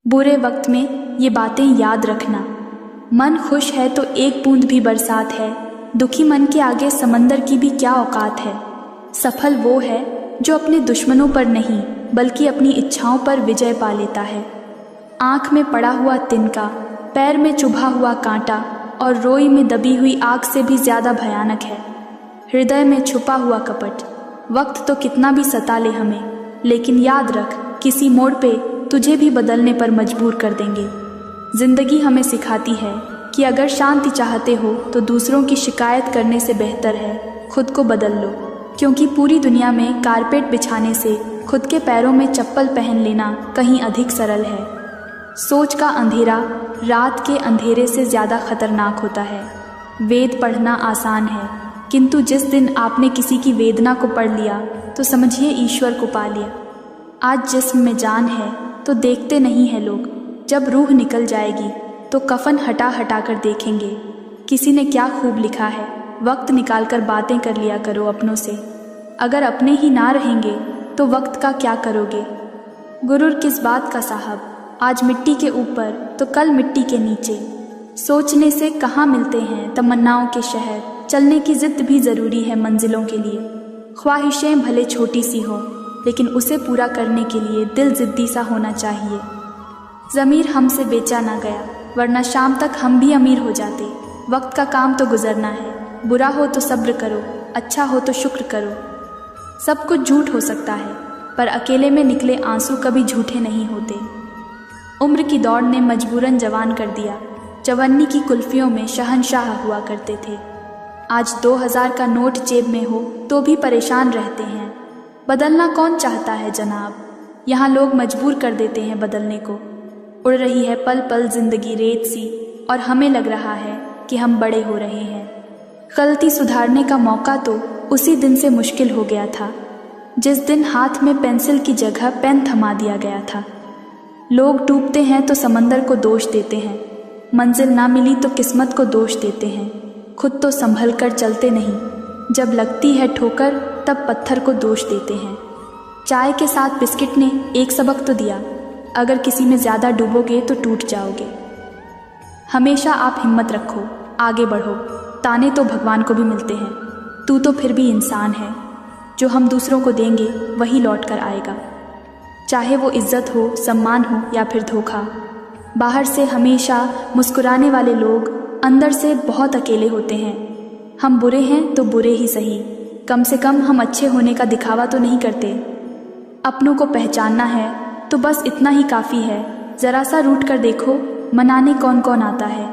बुरे वक्त में ये बातें याद रखना। मन खुश है तो एक बूंद भी बरसात है, दुखी मन के आगे समंदर की भी क्या औकात है। सफल वो है जो अपने दुश्मनों पर नहीं बल्कि अपनी इच्छाओं पर विजय पा लेता है। आँख में पड़ा हुआ तिनका, पैर में चुभा हुआ कांटा और रोई में दबी हुई आग से भी ज़्यादा भयानक है हृदय में छुपा हुआ कपट। वक्त तो कितना भी सता ले हमें, लेकिन याद रख किसी मोड़ पे तुझे भी बदलने पर मजबूर कर देंगे। जिंदगी हमें सिखाती है कि अगर शांति चाहते हो तो दूसरों की शिकायत करने से बेहतर है खुद को बदल लो, क्योंकि पूरी दुनिया में कारपेट बिछाने से खुद के पैरों में चप्पल पहन लेना कहीं अधिक सरल है। सोच का अंधेरा रात के अंधेरे से ज़्यादा खतरनाक होता है। वेद पढ़ना आसान है, किंतु जिस दिन आपने किसी की वेदना को पढ़ लिया तो समझिए ईश्वर को पा लिया। आज जिस्म में जान है तो देखते नहीं हैं लोग, जब रूह निकल जाएगी तो कफन हटा हटा कर देखेंगे किसी ने क्या खूब लिखा है। वक्त निकाल कर बातें कर लिया करो अपनों से, अगर अपने ही ना रहेंगे तो वक्त का क्या करोगे। गुरूर किस बात का साहब, आज मिट्टी के ऊपर तो कल मिट्टी के नीचे। सोचने से कहाँ मिलते हैं तमन्नाओं के शहर, चलने की जिद भी ज़रूरी है मंजिलों के लिए। ख्वाहिशें भले छोटी सी हो लेकिन उसे पूरा करने के लिए दिल जिद्दी सा होना चाहिए। ज़मीर हमसे बेचा ना गया, वरना शाम तक हम भी अमीर हो जाते। वक्त का काम तो गुजरना है, बुरा हो तो सब्र करो, अच्छा हो तो शुक्र करो। सब कुछ झूठ हो सकता है, पर अकेले में निकले आंसू कभी झूठे नहीं होते। उम्र की दौड़ ने मजबूरन जवान कर दिया, जवानी की कुल्फियों में शहंशाह हुआ करते थे। आज 2000 का नोट जेब में हो तो भी परेशान रहते हैं। बदलना कौन चाहता है जनाब, यहाँ लोग मजबूर कर देते हैं बदलने को। उड़ रही है पल पल जिंदगी रेत सी, और हमें लग रहा है कि हम बड़े हो रहे हैं। गलती सुधारने का मौका तो उसी दिन से मुश्किल हो गया था जिस दिन हाथ में पेंसिल की जगह पेन थमा दिया गया था। लोग डूबते हैं तो समंदर को दोष देते हैं, मंजिल ना मिली तो किस्मत को दोष देते हैं, खुद तो संभल कर चलते नहीं। जब लगती है ठोकर तब पत्थर को दोष देते हैं। चाय के साथ बिस्किट ने एक सबक तो दिया, अगर किसी में ज़्यादा डूबोगे तो टूट जाओगे। हमेशा आप हिम्मत रखो, आगे बढ़ो, ताने तो भगवान को भी मिलते हैं। तू तो फिर भी इंसान है, जो हम दूसरों को देंगे वही लौट कर आएगा, चाहे वो इज्जत हो, सम्मान हो या फिर धोखा। बाहर से हमेशा मुस्कुराने वाले लोग अंदर से बहुत अकेले होते हैं। हम बुरे हैं तो बुरे ही सही, कम से कम हम अच्छे होने का दिखावा तो नहीं करते। अपनों को पहचानना है तो बस इतना ही काफ़ी है। ज़रा सा रूठ कर देखो, मनाने कौन कौन आता है।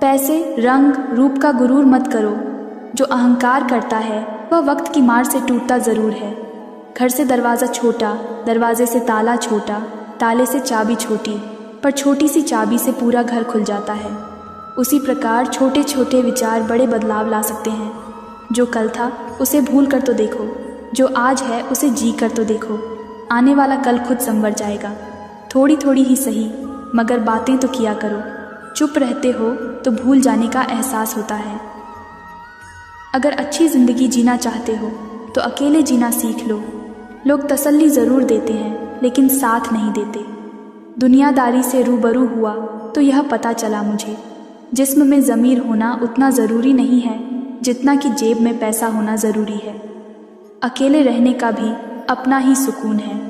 पैसे, रंग, रूप का गुरूर मत करो। जो अहंकार करता है वह वक्त की मार से टूटता ज़रूर है। घर से दरवाज़ा छोटा, दरवाजे से ताला छोटा, ताले से चाबी छोटी, पर छोटी सी चाबी से पूरा घर खुल जाता है। उसी प्रकार छोटे छोटे विचार बड़े बदलाव ला सकते हैं। जो कल था उसे भूल कर तो देखो, जो आज है उसे जी कर तो देखो। आने वाला कल खुद संवर जाएगा। थोड़ी थोड़ी ही सही, मगर बातें तो किया करो। चुप रहते हो तो भूल जाने का एहसास होता है। अगर अच्छी ज़िंदगी जीना चाहते हो तो अकेले जीना सीख लो। लोग तसल्ली ज़रूर देते हैं लेकिन साथ नहीं देते। दुनियादारी से रूबरू हुआ तो यह पता चला मुझे, जिस्म में ज़मीर होना उतना ज़रूरी नहीं है जितना कि जेब में पैसा होना ज़रूरी है। अकेले रहने का भी अपना ही सुकून है,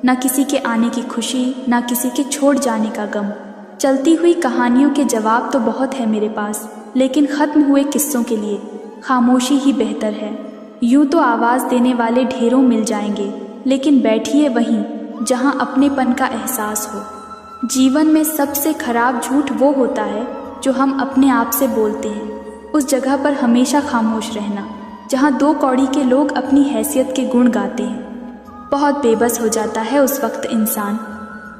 ना किसी के आने की खुशी, ना किसी के छोड़ जाने का गम। चलती हुई कहानियों के जवाब तो बहुत है मेरे पास, लेकिन ख़त्म हुए किस्सों के लिए खामोशी ही बेहतर है। यूँ तो आवाज़ देने वाले ढेरों मिल जाएंगे, लेकिन बैठिए वहीं जहाँ अपनेपन का एहसास हो। जीवन में सबसे खराब झूठ वो होता है जो हम अपने आप से बोलते हैं। उस जगह पर हमेशा खामोश रहना जहाँ दो कौड़ी के लोग अपनी हैसियत के गुण गाते हैं। बहुत बेबस हो जाता है उस वक्त इंसान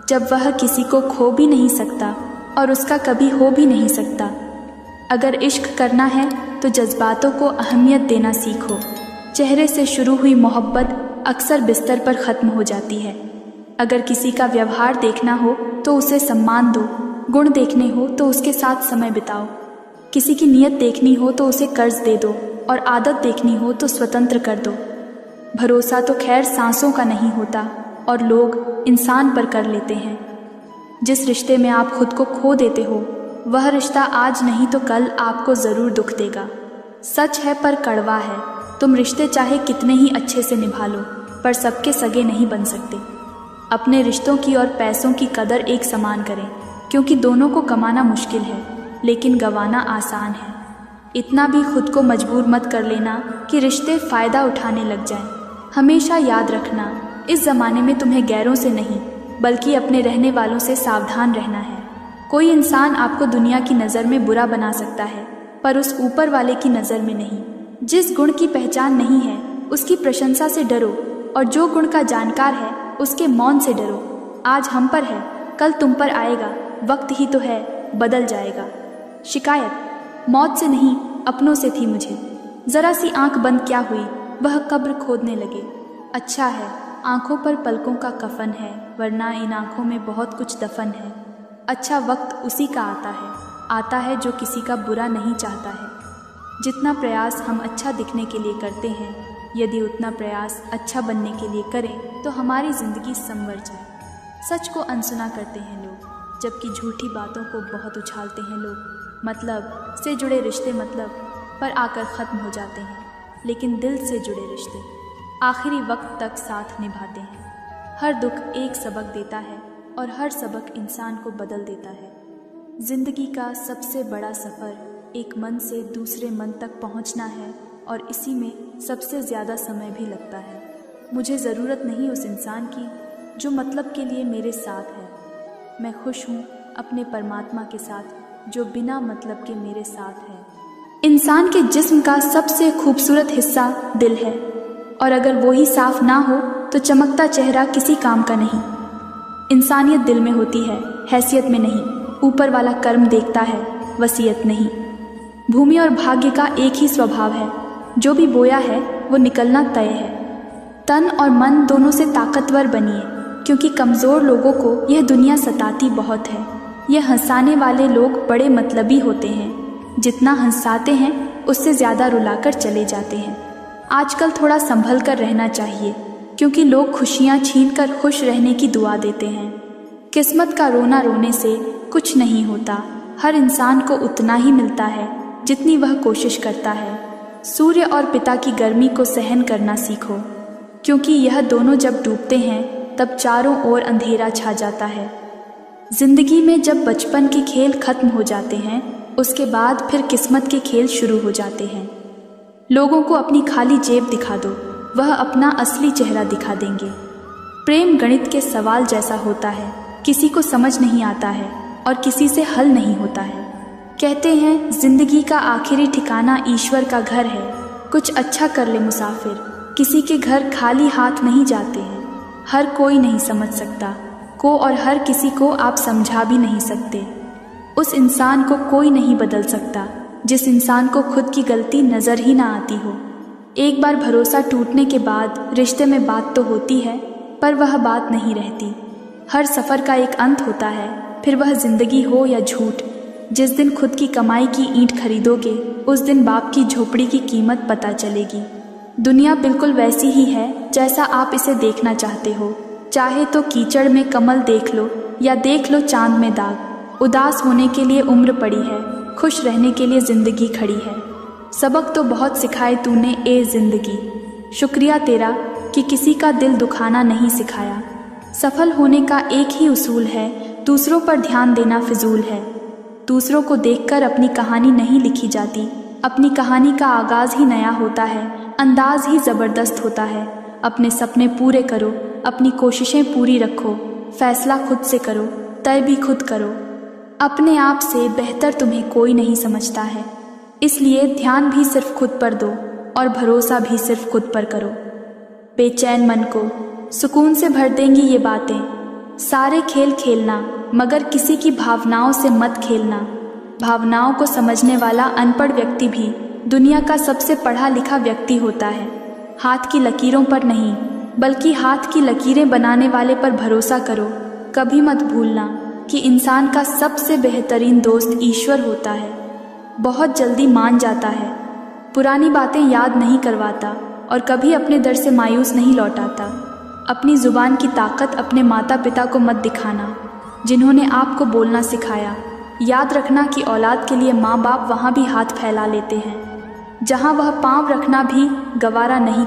जब वह किसी को खो भी नहीं सकता और उसका कभी हो भी नहीं सकता। अगर इश्क करना है तो जज्बातों को अहमियत देना सीखो। चेहरे से शुरू हुई मोहब्बत अक्सर बिस्तर पर ख़त्म हो जाती है। अगर किसी का व्यवहार देखना हो तो उसे सम्मान दो, गुण देखने हो तो उसके साथ समय बिताओ। किसी की नीयत देखनी हो तो उसे कर्ज दे दो, और आदत देखनी हो तो स्वतंत्र कर दो। भरोसा तो खैर सांसों का नहीं होता और लोग इंसान पर कर लेते हैं। जिस रिश्ते में आप खुद को खो देते हो, वह रिश्ता आज नहीं तो कल आपको ज़रूर दुख देगा। सच है पर कड़वा है, तुम रिश्ते चाहे कितने ही अच्छे से निभा लो, पर सबके सगे नहीं बन सकते। अपने रिश्तों की और पैसों की कदर एक समान करें, क्योंकि दोनों को कमाना मुश्किल है, लेकिन गंवाना आसान है। इतना भी खुद को मजबूर मत कर लेना कि रिश्ते फ़ायदा उठाने लग जाएं। हमेशा याद रखना, इस ज़माने में तुम्हें गैरों से नहीं बल्कि अपने रहने वालों से सावधान रहना है। कोई इंसान आपको दुनिया की नज़र में बुरा बना सकता है, पर उस ऊपर वाले की नज़र में नहीं। जिस गुण की पहचान नहीं है उसकी प्रशंसा से डरो, और जो गुण का जानकार है उसके मौन से डरो। आज हम पर है, कल तुम पर आएगा, वक्त ही तो है, बदल जाएगा। शिकायत मौत से नहीं, अपनों से थी मुझे। ज़रा सी आंख बंद क्या हुई, वह कब्र खोदने लगे। अच्छा है आंखों पर पलकों का कफन है, वरना इन आंखों में बहुत कुछ दफन है। अच्छा वक्त उसी का आता है जो किसी का बुरा नहीं चाहता है। जितना प्रयास हम अच्छा दिखने के लिए करते हैं, यदि उतना प्रयास अच्छा बनने के लिए करें तो हमारी ज़िंदगी संवर जाए। सच को अनसुना करते हैं लोग, जबकि झूठी बातों को बहुत उछालते हैं लोग। मतलब से जुड़े रिश्ते मतलब पर आकर ख़त्म हो जाते हैं, लेकिन दिल से जुड़े रिश्ते आखिरी वक्त तक साथ निभाते हैं। हर दुख एक सबक देता है और हर सबक इंसान को बदल देता है। ज़िंदगी का सबसे बड़ा सफ़र एक मन से दूसरे मन तक पहुंचना है, और इसी में सबसे ज़्यादा समय भी लगता है। मुझे ज़रूरत नहीं उस इंसान की जो मतलब के लिए मेरे साथ है। मैं खुश हूँ अपने परमात्मा के साथ जो बिना मतलब के मेरे साथ है। इंसान के जिस्म का सबसे खूबसूरत हिस्सा दिल है, और अगर वो ही साफ ना हो तो चमकता चेहरा किसी काम का नहीं। इंसानियत दिल में होती है, हैसियत में नहीं। ऊपर वाला कर्म देखता है, वसीयत नहीं। भूमि और भाग्य का एक ही स्वभाव है, जो भी बोया है वो निकलना तय है। तन और मन दोनों से ताकतवर बनिए, क्योंकि कमज़ोर लोगों को यह दुनिया सताती बहुत है। यह हंसाने वाले लोग बड़े मतलबी होते हैं, जितना हंसाते हैं उससे ज़्यादा रुलाकर चले जाते हैं। आजकल थोड़ा संभल कर रहना चाहिए, क्योंकि लोग खुशियाँ छीन कर खुश रहने की दुआ देते हैं। किस्मत का रोना रोने से कुछ नहीं होता। हर इंसान को उतना ही मिलता है जितनी वह कोशिश करता है। सूर्य और पिता की गर्मी को सहन करना सीखो, क्योंकि यह दोनों जब डूबते हैं तब चारों ओर अंधेरा छा जाता है। जिंदगी में जब बचपन के खेल खत्म हो जाते हैं, उसके बाद फिर किस्मत के खेल शुरू हो जाते हैं। लोगों को अपनी खाली जेब दिखा दो, वह अपना असली चेहरा दिखा देंगे। प्रेम गणित के सवाल जैसा होता है, किसी को समझ नहीं आता है और किसी से हल नहीं होता है। कहते हैं जिंदगी का आखिरी ठिकाना ईश्वर का घर है। कुछ अच्छा कर ले मुसाफिर, किसी के घर खाली हाथ नहीं जाते हैं। हर कोई नहीं समझ सकता को, और हर किसी को आप समझा भी नहीं सकते। उस इंसान को कोई नहीं बदल सकता जिस इंसान को खुद की गलती नज़र ही ना आती हो। एक बार भरोसा टूटने के बाद रिश्ते में बात तो होती है, पर वह बात नहीं रहती। हर सफ़र का एक अंत होता है, फिर वह जिंदगी हो या झूठ। जिस दिन खुद की कमाई की ईंट खरीदोगे, उस दिन बाप की झोपड़ी की कीमत पता चलेगी। दुनिया बिल्कुल वैसी ही है जैसा आप इसे देखना चाहते हो। चाहे तो कीचड़ में कमल देख लो या देख लो चांद में दाग। उदास होने के लिए उम्र पड़ी है, खुश रहने के लिए ज़िंदगी खड़ी है। सबक तो बहुत सिखाए तूने ए ज़िंदगी, शुक्रिया तेरा कि किसी का दिल दुखाना नहीं सिखाया। सफल होने का एक ही उसूल है, दूसरों पर ध्यान देना फिजूल है। दूसरों को देखकर अपनी कहानी नहीं लिखी जाती, अपनी कहानी का आगाज़ ही नया होता है, अंदाज ही ज़बरदस्त होता है। अपने सपने पूरे करो, अपनी कोशिशें पूरी रखो, फैसला खुद से करो, तय भी खुद करो। अपने आप से बेहतर तुम्हें कोई नहीं समझता है, इसलिए ध्यान भी सिर्फ खुद पर दो और भरोसा भी सिर्फ खुद पर करो। बेचैन मन को सुकून से भर देंगी ये बातें। सारे खेल खेलना, मगर किसी की भावनाओं से मत खेलना। भावनाओं को समझने वाला अनपढ़ व्यक्ति भी दुनिया का सबसे पढ़ा लिखा व्यक्ति होता है। हाथ की लकीरों पर नहीं, बल्कि हाथ की लकीरें बनाने वाले पर भरोसा करो। कभी मत भूलना कि इंसान का सबसे बेहतरीन दोस्त ईश्वर होता है। बहुत जल्दी मान जाता है, पुरानी बातें याद नहीं करवाता और कभी अपने दर से मायूस नहीं लौटाता। अपनी ज़ुबान की ताकत अपने माता पिता को मत दिखाना, जिन्होंने आपको बोलना सिखाया। याद रखना कि औलाद के लिए माँ बाप वहाँ भी हाथ फैला लेते हैं जहाँ वह पाँव रखना भी गवारा नहीं